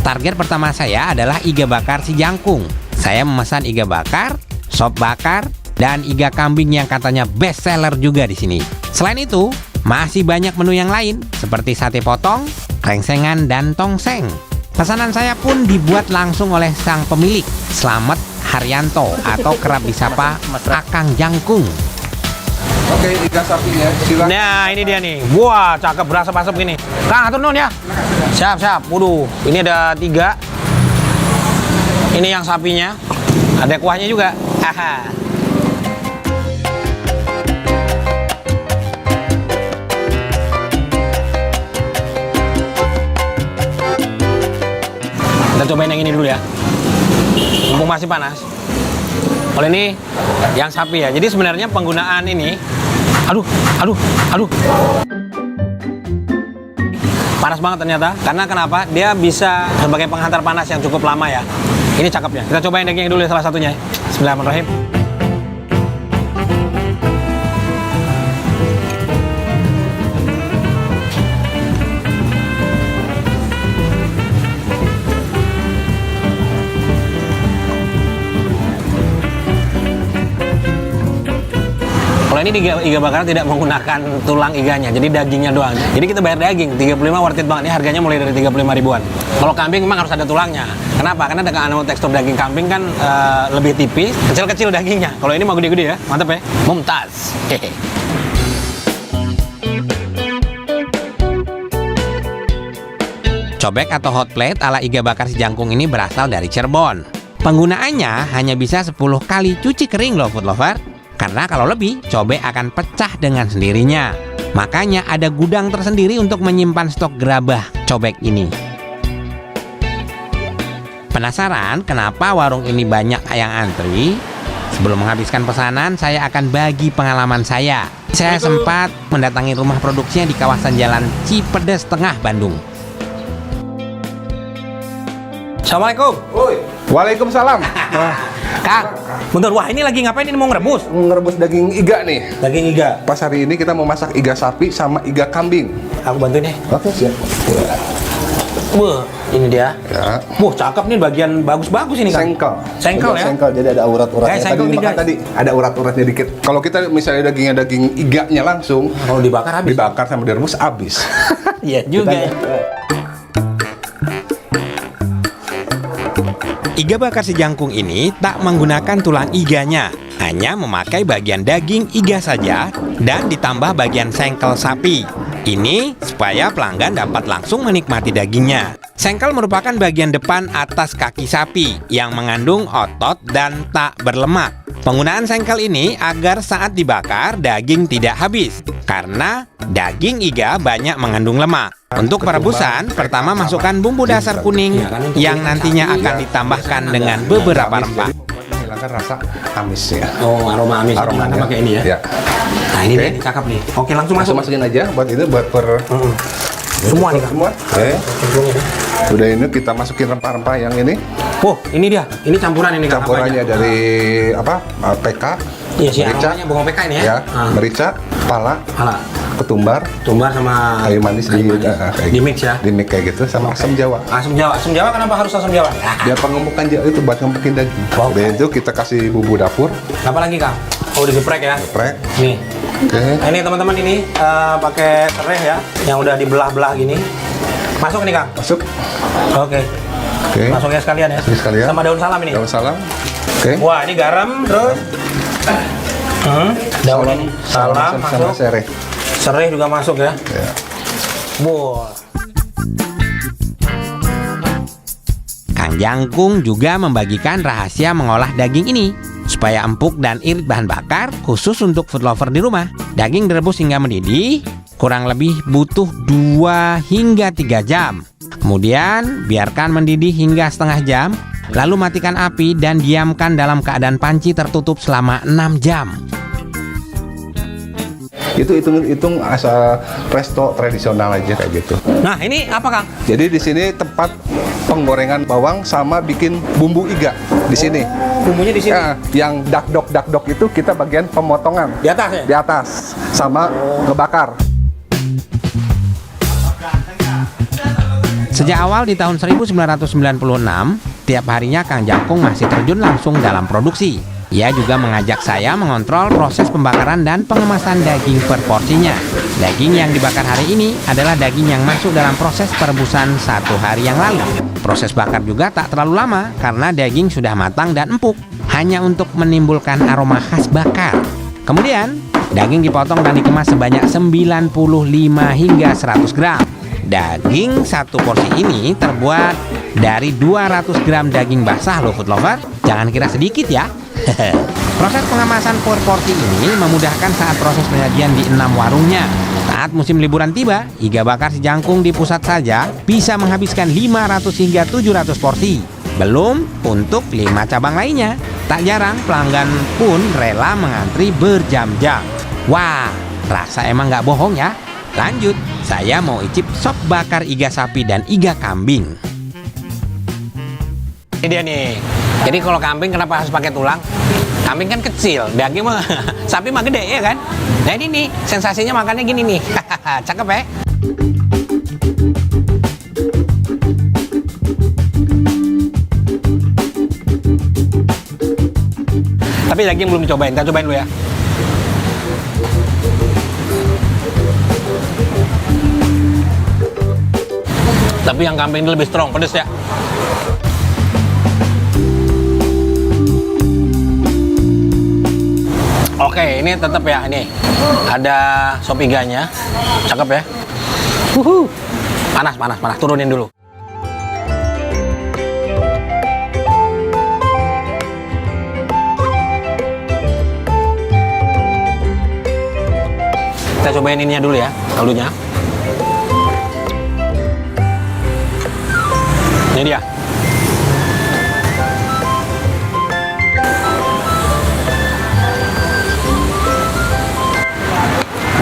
Target pertama saya adalah iga bakar si jangkung. Saya memesan iga bakar, sop bakar, dan iga kambing yang katanya best seller juga di sini. Selain itu, masih banyak menu yang lain seperti sate potong, krengsengan, dan tongseng. Pesanan saya pun dibuat langsung oleh sang pemilik, Slamet Haryanto, atau kerap disapa Akang Jangkung. Oke, iga sapinya, silakan. Nah, ini dia nih. Wah, cakep, berasap-asap gini. Kang, atur nun ya. Siap. Waduh, ini ada 3. Ini yang sapinya. Ada kuahnya juga. Haha. Kita cobain yang ini dulu ya. Mumpung masih panas. Kalau ini yang sapi ya. Jadi sebenarnya penggunaan ini, aduh. Panas banget ternyata. Karena kenapa? Dia bisa sebagai penghantar panas yang cukup lama ya. Ini cakepnya. Kita cobain daging dulu salah satunya. Bismillahirrahmanirrahim. Kalau ini iga bakar tidak menggunakan tulang iganya, jadi dagingnya doang. Jadi kita bayar daging, 35 worth it banget. Ini harganya mulai dari 35 ribuan. Kalau kambing memang harus ada tulangnya. Kenapa? Karena dengan tekstur daging kambing kan lebih tipis, kecil-kecil dagingnya. Kalau ini mau gede-gede ya, mantap ya. Mumtaz. Hehe. Cobek atau hot plate ala iga bakar si jangkung ini berasal dari Cirebon. Penggunaannya hanya bisa 10 kali cuci kering loh food lover. Karena kalau lebih, cobek akan pecah dengan sendirinya. Makanya ada gudang tersendiri untuk menyimpan stok gerabah cobek ini. Penasaran kenapa warung ini banyak yang antri? Sebelum menghabiskan pesanan, saya akan bagi pengalaman saya. Saya sempat mendatangi rumah produksinya di kawasan Jalan Cipedes Tengah, Bandung. Assalamualaikum. Waalaikumsalam. Kang, bentar. Wah, ini lagi ngapain ini? Mau ngerebus? Ngerebus daging iga nih. Daging iga. Pas hari ini kita mau masak iga sapi sama iga kambing. Aku bantuin ya. Oke, siap. Wah, ini dia. Ya. Wah, cakep nih, bagian bagus-bagus ini kan. Sengkel Ya. Sengkel, jadi ada urat-uratnya. Sengkel nih, guys. Tadi ada urat-uratnya dikit. Kalau kita misalnya dagingnya daging iganya langsung, Kalau dibakar habis. dibakar sama direbus habis. Iya juga. Ya. Iga bakar si jangkung ini tak menggunakan tulang iganya, hanya memakai bagian daging iga saja dan ditambah bagian sengkel sapi. Ini supaya pelanggan dapat langsung menikmati dagingnya. Sengkel merupakan bagian depan atas kaki sapi yang mengandung otot dan tak berlemak. Penggunaan sengkel ini agar saat dibakar daging tidak habis, karena daging iga banyak mengandung lemak. Untuk perebusan, pertama masukkan bumbu dasar kuning yang nantinya akan ditambahkan dengan beberapa rempah. Menghilangkan rasa amisnya. Oh, aroma amis. Aromanya. Pakai ini ya. Ya. Nah, ini Oke. nih, cakep nih. Oke, langsung masuk. Masukin aja buat ini buat Semua nih, Kang. semua. Oke. Udah ini kita masukin rempah-rempah yang ini. Oh, ini dia. Ini campuran ini, Kang. Campurannya Apanya? dari apa? PK. Iya sih, merica, aromanya bawang PK ini ya. ya, merica, pala, Alah, ketumbar, tumbar sama kayu manis kayu manis. kayak Di gitu. mix ya. Di mix kayak gitu sama asam jawa. Asam Jawa. Asam Jawa kenapa harus asam Jawa? Biar pengemukan itu buat ngemukin daging. Oh, Udah itu kita kasih bumbu dapur, Apa lagi, Kang? Oh, digeprek ya. geprek. Nih. Oke. Nah, ini teman-teman ini pakai serai ya, yang udah dibelah-belah gini. Masuk nih, Kang. Masuk. Oke. Oke. Masuknya sekalian ya. Masuknya sekalian. Sama daun salam ini. Daun salam. Oke. Wah, ini garam terus daun salam sama masuk. serai. Serai juga masuk ya. Ya. Wah. Kang Jangkung juga membagikan rahasia mengolah daging ini supaya empuk dan irit bahan bakar khusus untuk food lover di rumah. Daging direbus hingga mendidih, kurang lebih butuh 2 hingga 3 jam. Kemudian biarkan mendidih hingga setengah jam, lalu matikan api dan diamkan dalam keadaan panci tertutup selama 6 jam. Itu hitung asal resto tradisional aja kayak gitu. Nah, ini apa, Kang? Jadi di sini tempat penggorengan bawang sama bikin bumbu iga di sini. Bumbunya di sini. Ya, yang dakdok itu kita bagian pemotongan Di atas ya? di atas sama ngebakar. Sejak awal di tahun 1996, tiap harinya Kang Jangkung masih terjun langsung dalam produksi. Ia juga mengajak saya mengontrol proses pembakaran dan pengemasan daging per porsinya. Daging yang dibakar hari ini adalah daging yang masuk dalam proses perebusan 1 hari yang lalu. Proses bakar juga tak terlalu lama karena daging sudah matang dan empuk, hanya untuk menimbulkan aroma khas bakar. Kemudian, daging dipotong dan dikemas sebanyak 95 hingga 100 gram. Daging satu porsi ini terbuat dari 200 gram daging basah loh food lover. Jangan kira sedikit ya. Proses pengemasan per porsi ini memudahkan saat proses penyajian di 6 warungnya. Saat musim liburan tiba, iga bakar si Jangkung di pusat saja bisa menghabiskan 500 hingga 700 porsi. Belum untuk 5 cabang lainnya. Tak jarang pelanggan pun rela mengantri berjam-jam. Wah, rasa emang nggak bohong ya. Lanjut, saya mau icip sop bakar iga sapi dan iga kambing. Ini dia nih. Jadi kalau kambing kenapa harus pakai tulang? Kambing kan kecil, daging mah sapi mah gede ya kan? Nah ini nih, sensasinya makannya gini nih. Cakep ya? Tapi daging belum dicobain, kita cobain dulu ya. Tapi yang kambing ini lebih strong, pedes ya. Oke, ini tetap ya, ini ada sop iganya, cakep ya. Panas, panas, panas, turunin dulu. Kita cobain ininya dulu ya, kaldunya. Ini dia.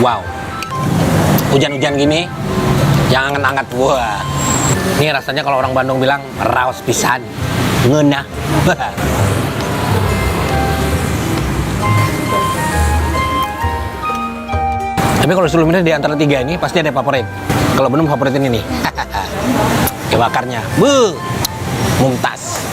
Wow, hujan-hujan gini, jangan angkat. Wah, ini rasanya kalau orang Bandung bilang raos pisan, ngeunah. Tapi kalau sebelum ini di antara 3 ini pasti ada favorit. Kalau belum favoritin ini, bakarnya, mumtaz.